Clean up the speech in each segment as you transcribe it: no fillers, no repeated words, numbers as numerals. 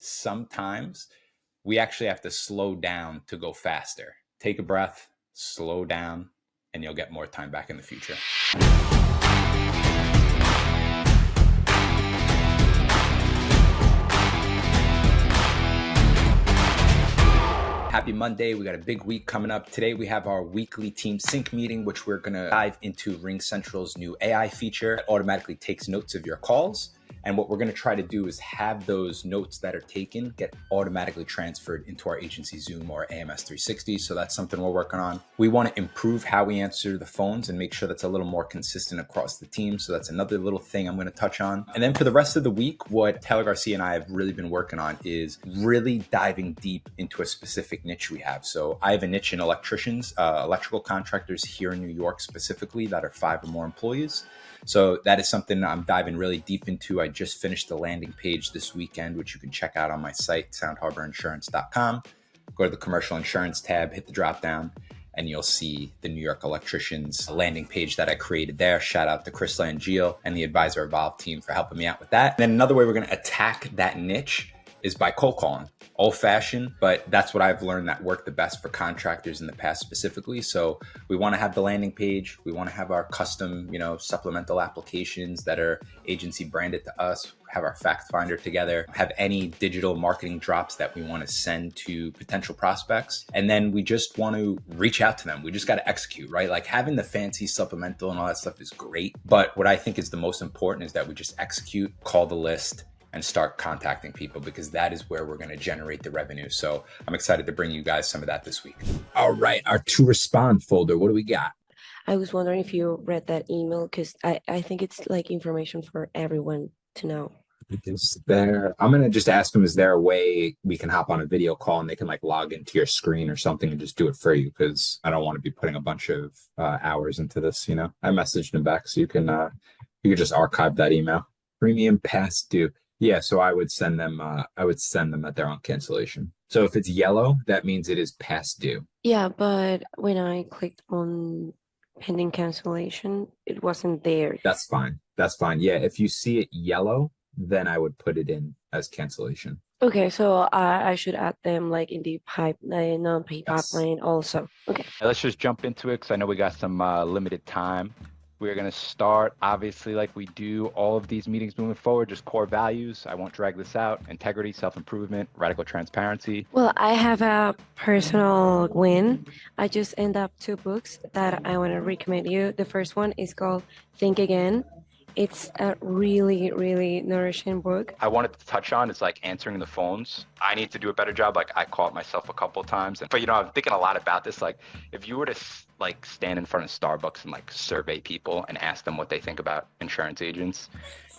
sometimes we actually have to slow down to go faster. Take a breath, slow down, and you'll get more time back in the future. Happy Monday. We got a big week coming up. Today we have our weekly team sync meeting, which we're going to dive into RingCentral's new AI feature that automatically takes notes of your calls. And what we're going to try to do is have those notes that are taken get automatically transferred into our agency Zoom or AMS 360. So that's something we're working on. We want to improve how we answer the phones and make sure that's a little more consistent across the team. So that's another little thing I'm going to touch on. And then for the rest of the week, what Taylor Garcia and I have really been working on is really diving deep into a specific niche we have. So I have a niche in electricians, electrical contractors here in New York specifically that are 5 or more employees. So that is something I'm diving really deep into. I just finished the landing page this weekend, which you can check out on my site, soundharborinsurance.com. Go to the commercial insurance tab, hit the drop down, and you'll see the New York electricians landing page that I created there. Shout out to Chris Langille and the Advisor Evolve team for helping me out with that. And then another way we're going to attack that niche is by cold calling. Old fashioned, but that's what I've learned that worked the best for contractors in the past specifically. So we want to have the landing page. We want to have our custom, supplemental applications that are agency branded to us, have our fact finder together, have any digital marketing drops that we want to send to potential prospects. And then we just want to reach out to them. We just got to execute, right? Like having the fancy supplemental and all that stuff is great. But what I think is the most important is that we just execute, call the list, and start contacting people, because that is where we're going to generate the revenue. So I'm excited to bring you guys some of that this week. All right, our to respond folder. What do we got? I was wondering if you read that email, because I think it's like information for everyone to know. I'm going to just ask them, is there a way we can hop on a video call and they can like log into your screen or something and just do it for you? Because I don't want to be putting a bunch of hours into this, I messaged them back, so you can just archive that email. Premium past due. Yeah, so I would send them that they're on cancellation. So if it's yellow, that means it is past due. Yeah, but when I clicked on pending cancellation, it wasn't there. That's fine. Yeah, if you see it yellow, then I would put it in as cancellation. Okay, so I should add them like in the pipeline, non-pay pipeline also. Okay. Let's just jump into it, because I know we got some limited time. We're going to start, obviously, like we do all of these meetings moving forward, just core values. I won't drag this out. Integrity, self-improvement, radical transparency. Well, I have a personal win. I just end up 2 books that I want to recommend you. The first one is called Think Again. It's a really, really nourishing book. I wanted to touch on is like answering the phones. I need to do a better job. Like I caught myself a couple of times. But I'm thinking a lot about this. Like if you were to like stand in front of Starbucks and like survey people and ask them what they think about insurance agents,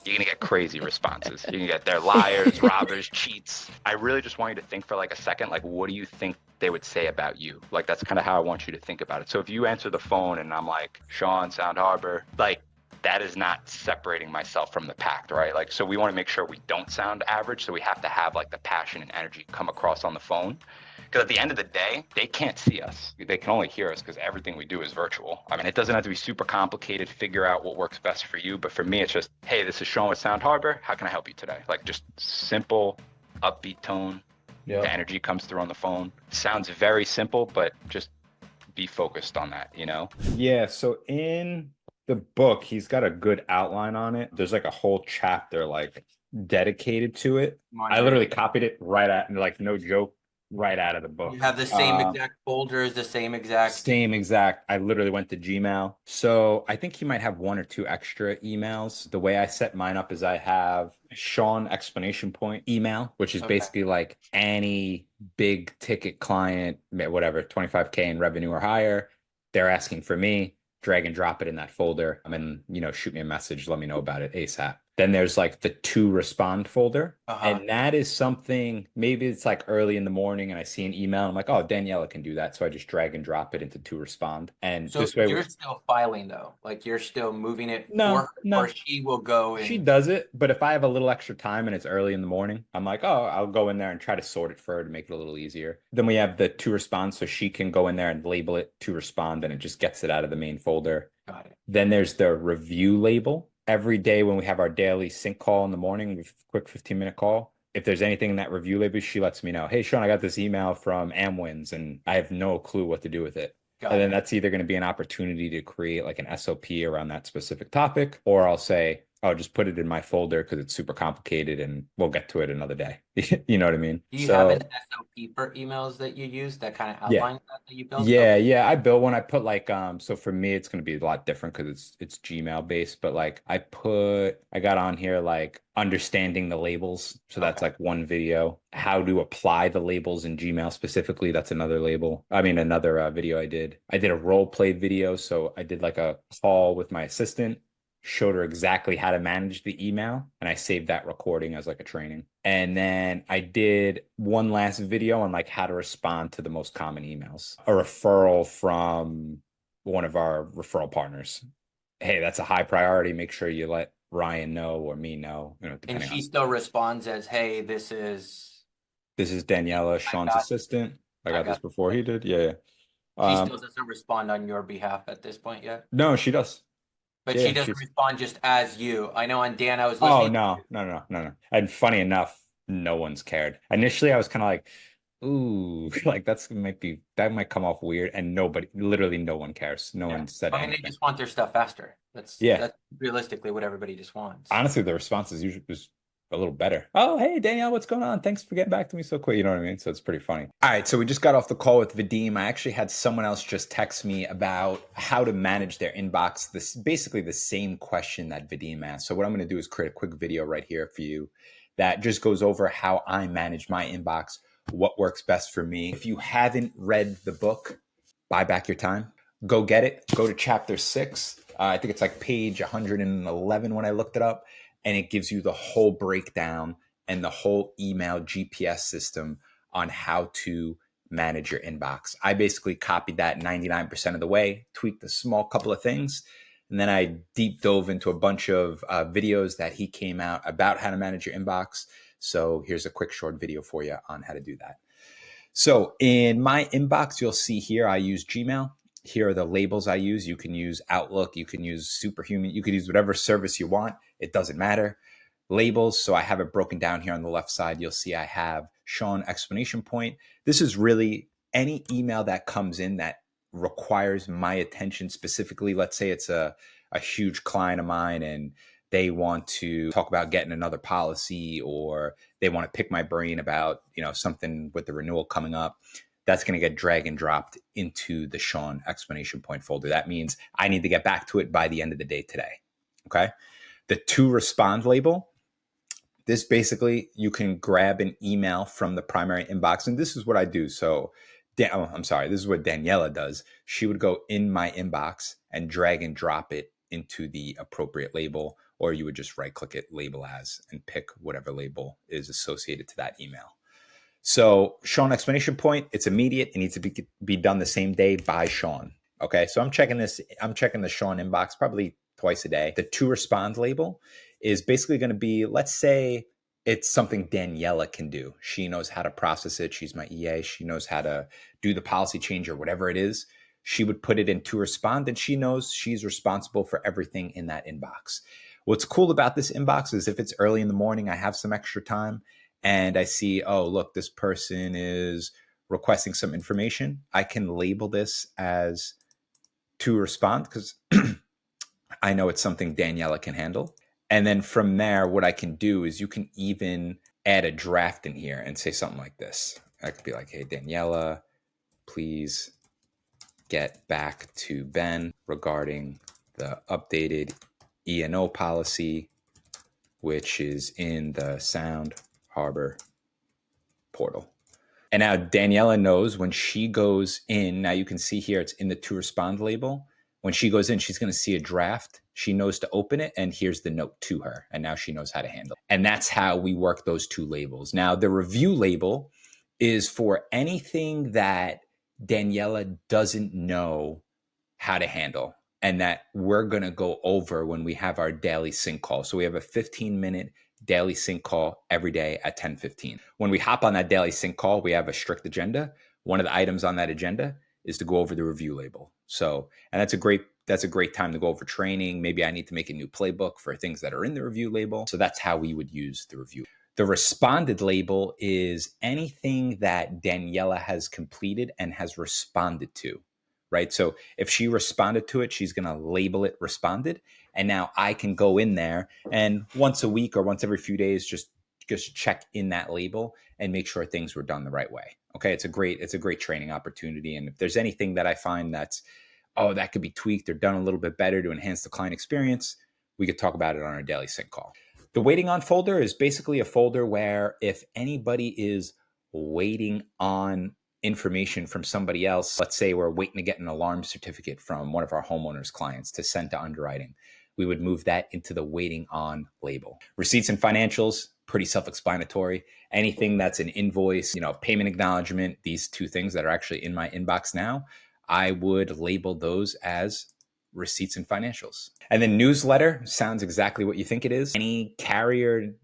you're gonna get crazy responses. You're gonna get they're liars, robbers, cheats. I really just want you to think for like a second, like what do you think they would say about you? Like that's kind of how I want you to think about it. So if you answer the phone and I'm like, Shawn, Sound Harbor, like that is not separating myself from the pack, right? Like, so we want to make sure we don't sound average. So we have to have like the passion and energy come across on the phone. Because at the end of the day, they can't see us. They can only hear us because everything we do is virtual. I mean, it doesn't have to be super complicated, figure out what works best for you. But for me, it's just, hey, this is Shawn with Sound Harbor. How can I help you today? Like just simple, upbeat tone. Yep. The energy comes through on the phone. Sounds very simple, but just be focused on that, Yeah, so in the book, he's got a good outline on it. There's like a whole chapter like dedicated to it. I literally copied it no joke, right out of the book. You have the same exact folders, the same exact. I literally went to Gmail. So I think he might have 1 or 2 extra emails. The way I set mine up is I have Shawn exclamation point email, which is basically like any big ticket client, whatever, 25K in revenue or higher. They're asking for me. Drag and drop it in that folder and shoot me a message, let me know about it ASAP. Then there's like the to respond folder. And that is something, maybe it's like early in the morning and I see an email. I'm like, oh, Daniela can do that. So I just drag and drop it into to respond. And so this way you're still filing though. Like you're still moving it no. Or she will go and... She does it. But if I have a little extra time and it's early in the morning, I'm like, oh, I'll go in there and try to sort it for her to make it a little easier. Then we have the to respond. So she can go in there and label it to respond and it just gets it out of the main folder. Got it. Then there's the review label. Every day when we have our daily sync call in the morning, with a quick 15-minute call, if there's anything in that review label, she lets me know, hey, Shawn, I got this email from Amwins and I have no clue what to do with it. Got And then it. that's either going to be an opportunity to create like an SOP around that specific topic, or I'll say, oh, just put it in my folder because it's super complicated and we'll get to it another day. You know what I mean? Do you have an SOP for emails that you use that kind of Yeah. outlines that you built? Yeah, Okay. yeah. I built one. I put like so for me it's gonna be a lot different because it's Gmail based, but like I got on here like understanding the labels. So that's Okay. like one video. How to apply the labels in Gmail specifically. That's another label. I mean another video I did. I did a role play video. So I did like a call with my assistant, showed her exactly how to manage the email, and I saved that recording as like a training. And then I did one last video on like how to respond to the most common emails. A referral from one of our referral partners. Hey, that's a high priority. Make sure you let Ryan know or me know, And depending she on. still responds as, hey, this is Daniela, Shawn's got assistant. I I got this got before he did. Yeah. she Yeah. still doesn't respond on your behalf at this point yet. No, she does. But Yeah, she doesn't she's. respond just as you. I know on Dan, I was Oh listening. no, no, no, no, no. And funny enough, no one's cared. Initially, I was kind of like, ooh, like that might come off weird, and literally no one cares. No Yeah. one said I mean, they anything. just want their stuff faster. Yeah, That's realistically what everybody just wants. honestly, the response is usually just a little better. Oh, hey, Danielle, what's going on? Thanks for getting back to me so quick. You know what I mean? So it's pretty funny. All right, so we just got off the call with Vadim. I actually had someone else just text me about how to manage their inbox. This basically the same question that Vadim asked. So what I'm going to do is create a quick video right here for you that just goes over how I manage my inbox, what works best for me. If you haven't read the book, Buy Back Your Time, go get it. Go to chapter 6. I think it's like page 111 when I looked it up. And it gives you the whole breakdown and the whole email GPS system on how to manage your inbox. I basically copied that 99% of the way, tweaked a small couple of things, and then I deep dove into a bunch of videos that he came out about how to manage your inbox. So here's a quick short video for you on how to do that. So in my inbox, you'll see here, I use Gmail. Here are the labels I use. You can use Outlook. You can use Superhuman. You can use whatever service you want. It doesn't matter. Labels. So I have it broken down here on the left side. You'll see I have Shawn exclamation point. This is really any email that comes in that requires my attention specifically. Let's say it's a huge client of mine and they want to talk about getting another policy, or they want to pick my brain about, something with the renewal coming up. That's going to get drag and dropped into the Shawn exclamation point folder. That means I need to get back to it by the end of the day today. Okay. The to respond label, this basically, you can grab an email from the primary inbox. And this is what I do. So I'm sorry, this is what Daniela does. She would go in my inbox and drag and drop it into the appropriate label, or you would just right click it, label as, and pick whatever label is associated to that email. So Shawn explanation point, it's immediate. It needs to be done the same day by Shawn. Okay. So I'm checking the Shawn inbox probably twice a day. The to respond label is basically going to be, let's say it's something Daniela can do. She knows how to process it. She's my EA. She knows how to do the policy change or whatever it is. She would put it in to respond, and she knows she's responsible for everything in that inbox. What's cool about this inbox is if it's early in the morning, I have some extra time, and I see, oh, look, this person is requesting some information, I can label this as to respond because I know it's something Daniela can handle. And then from there, what I can do is you can even add a draft in here and say something like this. I could be like, hey, Daniela, please get back to Ben regarding the updated E&O policy, which is in the Sound Harbor portal. And now Daniela knows when she goes in, now you can see here, it's in the to respond label. When she goes in, she's going to see a draft. She knows to open it, and here's the note to her. And now she knows how to handle it. And that's how we work those two labels. Now, the review label is for anything that Daniela doesn't know how to handle and that we're going to go over when we have our daily sync call. So we have a 15-minute daily sync call every day at 10:15. When we hop on that daily sync call, we have a strict agenda. One of the items on that agenda is to go over the review label. So, and that's a great time to go over training. Maybe I need to make a new playbook for things that are in the review label. So that's how we would use the review. The responded label is anything that Daniela has completed and has responded to, right? So if she responded to it, she's going to label it responded. And now I can go in there and once a week or once every few days, just check in that label and make sure things were done the right way. Okay. It's a great training opportunity. And if there's anything that I find that's, oh, that could be tweaked or done a little bit better to enhance the client experience, we could talk about it on our daily sync call. The waiting on folder is basically a folder where if anybody is waiting on information from somebody else, let's say we're waiting to get an alarm certificate from one of our homeowners clients to send to underwriting, we would move that into the waiting on label. Receipts and financials, pretty self-explanatory. Anything that's an invoice, payment acknowledgement, these two things that are actually in my inbox now, I would label those as receipts and financials. And then newsletter sounds exactly what you think it is. Any carrier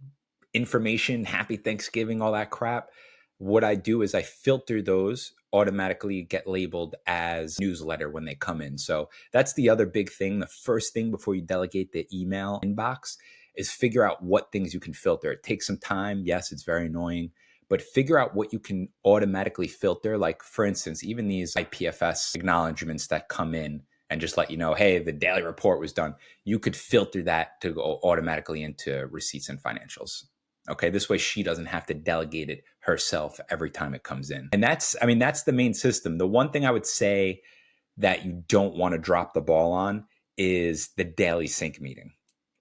information, happy Thanksgiving, all that crap. What I do is I filter those, automatically get labeled as newsletter when they come in. So that's the other big thing. The first thing before you delegate the email inbox is figure out what things you can filter. It takes some time. Yes, it's very annoying, but figure out what you can automatically filter. Like for instance, even these IPFS acknowledgements that come in and just let you know, hey, the daily report was done. You could filter that to go automatically into receipts and financials. Okay, this way she doesn't have to delegate it herself every time it comes in. And that's the main system. The one thing I would say that you don't want to drop the ball on is the daily sync meeting.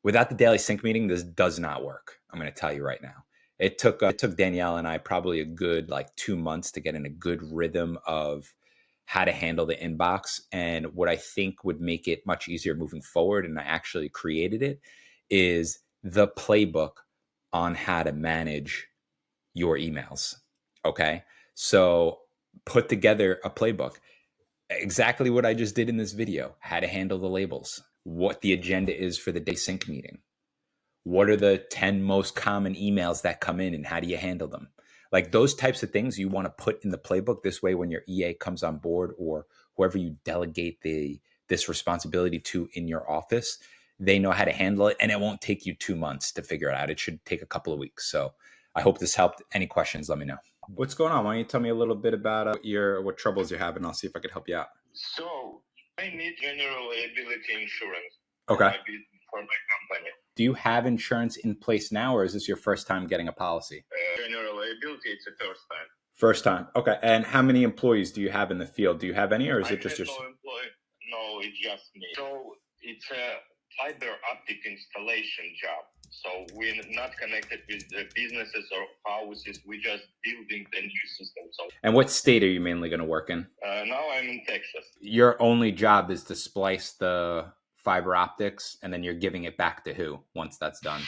Without the daily sync meeting, this does not work. I'm going to tell you right now. It took Danielle and I probably a good 2 months to get in a good rhythm of how to handle the inbox. And what I think would make it much easier moving forward, and I actually created it, is the playbook on how to manage your emails. Okay. So put together a playbook, exactly what I just did in this video, how to handle the labels, what the agenda is for the day sync meeting. What are the 10 most common emails that come in and how do you handle them? Like those types of things you want to put in the playbook. This way, when your EA comes on board or whoever you delegate this responsibility to in your office, they know how to handle it and it won't take you 2 months to figure it out. It should take a couple of weeks. So I hope this helped. Any questions, let me know. What's going on? Why don't you tell me a little bit about what troubles you're having? I'll see if I can help you out. So I need general liability insurance Okay. For my company. Do you have insurance in place now, or is this your first time getting a policy? General liability, it's the first time. First time. Okay. And how many employees do you have in the field? Do you have any, or is it just your... No employee. No, it's just me. So it's a fiber optic installation job. So we're not connected with the businesses or houses. We're just building the new system. So. And what state are you mainly going to work in? Now I'm in Texas. Your only job is to splice the fiber optics, and then you're giving it back to who once that's done?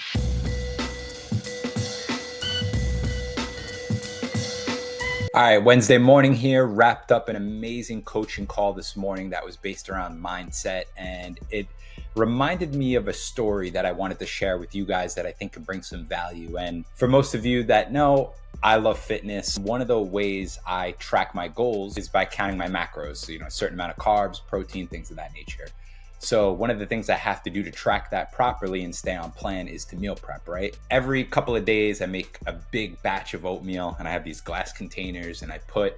All right, Wednesday morning here, wrapped up an amazing coaching call this morning that was based around mindset, and it reminded me of a story that I wanted to share with you guys that I think could bring some value. And for most of you that know, I love fitness. One of the ways I track my goals is by counting my macros, so, a certain amount of carbs, protein, things of that nature. So one of the things I have to do to track that properly and stay on plan is to meal prep, right? Every couple of days, I make a big batch of oatmeal and I have these glass containers and I put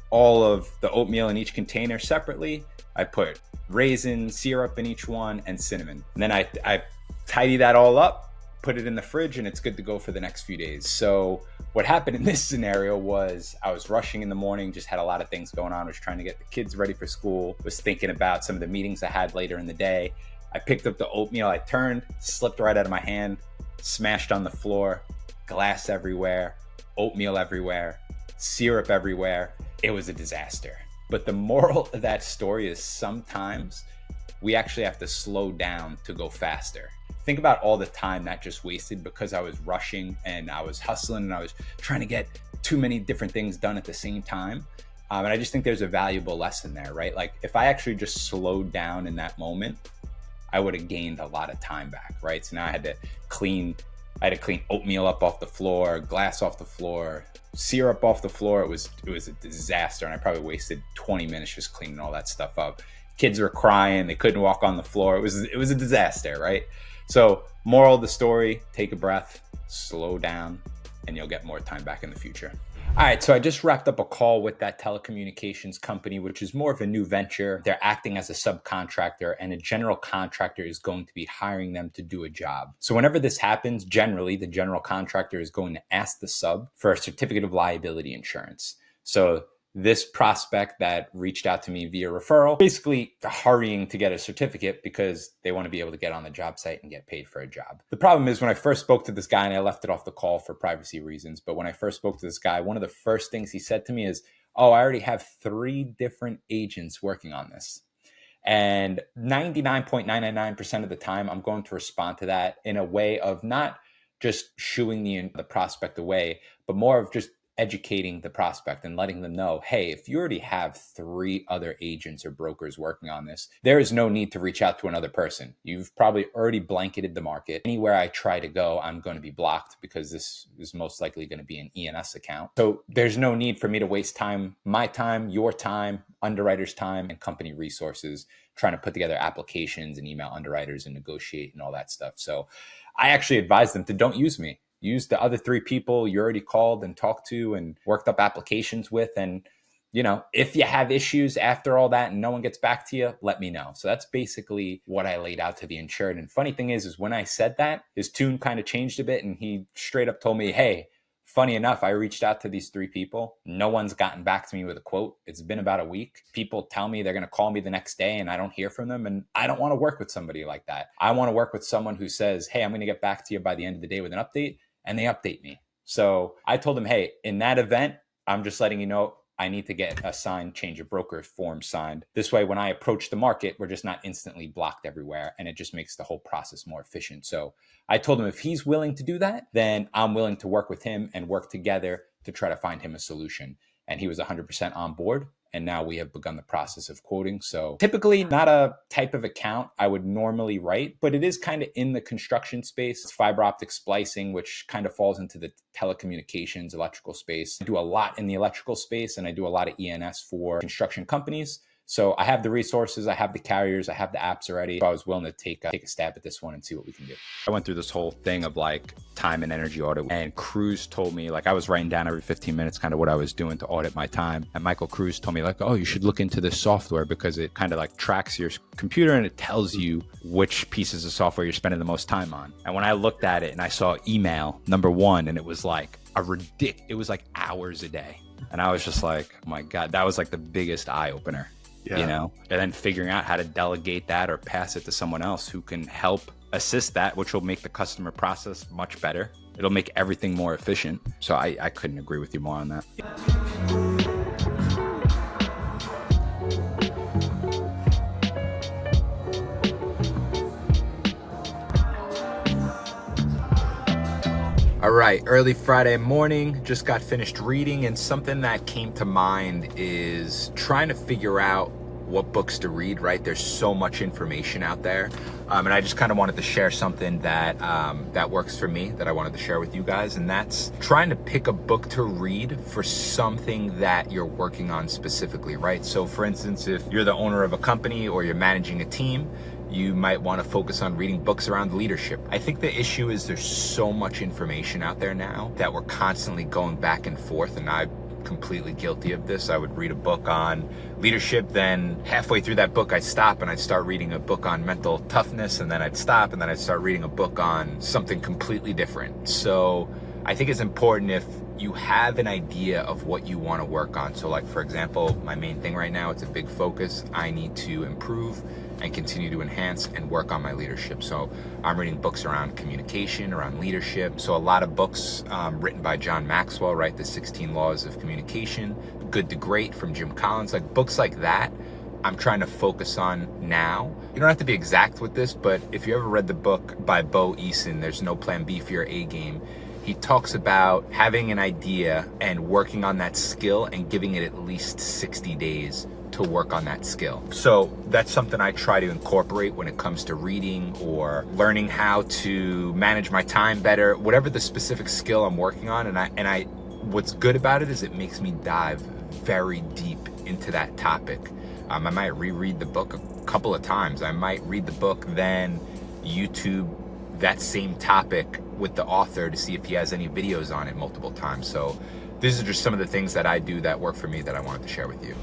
all of the oatmeal in each container separately. I put raisin, syrup in each one, and cinnamon. And then I tidy that all up, put it in the fridge, and it's good to go for the next few days. So what happened in this scenario was I was rushing in the morning, just had a lot of things going on. I was trying to get the kids ready for school, was thinking about some of the meetings I had later in the day. I picked up the oatmeal, I turned, slipped right out of my hand, smashed on the floor, glass everywhere, oatmeal everywhere, syrup everywhere. It was a disaster. But the moral of that story is sometimes we actually have to slow down to go faster. Think about all the time that just wasted because I was rushing and I was hustling and I was trying to get too many different things done at the same time. And I just think there's a valuable lesson there, right? Like if I actually just slowed down in that moment, I would have gained a lot of time back, right? So now I had to clean oatmeal up off the floor, glass off the floor, syrup off the floor. It was a disaster. And I probably wasted 20 minutes just cleaning all that stuff up. Kids were crying. They couldn't walk on the floor. It was a disaster, right? So moral of the story, take a breath, slow down, and you'll get more time back in the future. All right, so I just wrapped up a call with that telecommunications company, which is more of a new venture. They're acting as a subcontractor, and a general contractor is going to be hiring them to do a job. So whenever this happens, generally, the general contractor is going to ask the sub for a certificate of liability insurance. So this prospect that reached out to me via referral, basically hurrying to get a certificate because they want to be able to get on the job site and get paid for a job. The problem is when I first spoke to this guy, and I left it off the call for privacy reasons, but when I first spoke to this guy, one of the first things he said to me is, oh, I already have 3 different agents working on this. And 99.999% of the time, I'm going to respond to that in a way of not just shooing the prospect away, but more of just educating the prospect and letting them know, hey, if you already have 3 other agents or brokers working on this, there is no need to reach out to another person. You've probably already blanketed the market. Anywhere I try to go, I'm going to be blocked because this is most likely going to be an ENS account. So there's no need for me to waste time, my time, your time, underwriters' time, and company resources trying to put together applications and email underwriters and negotiate and all that stuff. So I actually advise them to don't use me. Use the other 3 people you already called and talked to and worked up applications with. And, you know, if you have issues after all that and no one gets back to you, let me know. So that's basically what I laid out to the insured. And funny thing is when I said that, his tune kind of changed a bit and he straight up told me, hey, funny enough, I reached out to these 3 people. No one's gotten back to me with a quote. It's been about a week. People tell me they're going to call me the next day and I don't hear from them. And I don't want to work with somebody like that. I want to work with someone who says, hey, I'm going to get back to you by the end of the day with an update. And they update me. So I told them, hey, in that event, I'm just letting you know I need to get a signed change of broker form signed. This way, when I approach the market, we're just not instantly blocked everywhere. And it just makes the whole process more efficient. So I told him if he's willing to do that, then I'm willing to work with him and work together to try to find him a solution. And he was 100% on board. And now we have begun the process of quoting. So typically not a type of account I would normally write, but it is kind of in the construction space. It's fiber optic splicing, which kind of falls into the telecommunications, electrical space. I do a lot in the electrical space and I do a lot of ENS for construction companies. So I have the resources, I have the carriers, I have the apps already. So I was willing to take a stab at this one and see what we can do. I went through this whole thing of like time and energy audit, and Cruz told me, like I was writing down every 15 minutes kind of what I was doing to audit my time. And Michael Cruz told me like, oh, you should look into this software because it kind of like tracks your computer and it tells you which pieces of software you're spending the most time on. And when I looked at it and I saw email number 1, and it was like it was like hours a day. And I was just like, oh my God, that was like the biggest eye opener. Yeah. You know, and then figuring out how to delegate that or pass it to someone else who can help assist that, which will make the customer process much better. It'll make everything more efficient. So I couldn't agree with you more on that. All right, early Friday morning, just got finished reading, and something that came to mind is trying to figure out what books to read, right? There's so much information out there. And I just kind of wanted to share something that that works for me that I wanted to share with you guys. And that's trying to pick a book to read for something that you're working on specifically, right? So for instance, if you're the owner of a company or you're managing a team, you might want to focus on reading books around leadership. I think the issue is there's so much information out there now that we're constantly going back and forth, and I'm completely guilty of this. I would read a book on leadership, then halfway through that book I'd stop and I'd start reading a book on mental toughness, and then I'd stop and then I'd start reading a book on something completely different. So I think it's important if you have an idea of what you want to work on. So like, for example, my main thing right now, it's a big focus. I need to improve and continue to enhance and work on my leadership. So I'm reading books around communication, around leadership. So a lot of books written by John Maxwell, right? The 16 Laws of Communication, Good to Great from Jim Collins, like books like that. I'm trying to focus on now. You don't have to be exact with this, but if you ever read the book by Bo Eason, There's No Plan B for Your A Game, he talks about having an idea and working on that skill and giving it at least 60 days to work on that skill. So that's something I try to incorporate when it comes to reading or learning how to manage my time better, whatever the specific skill I'm working on. And I what's good about it is it makes me dive very deep into that topic. I might reread the book a couple of times. I might read the book, then YouTube that same topic with the author to see if he has any videos on it multiple times. So these are just some of the things that I do that work for me that I wanted to share with you.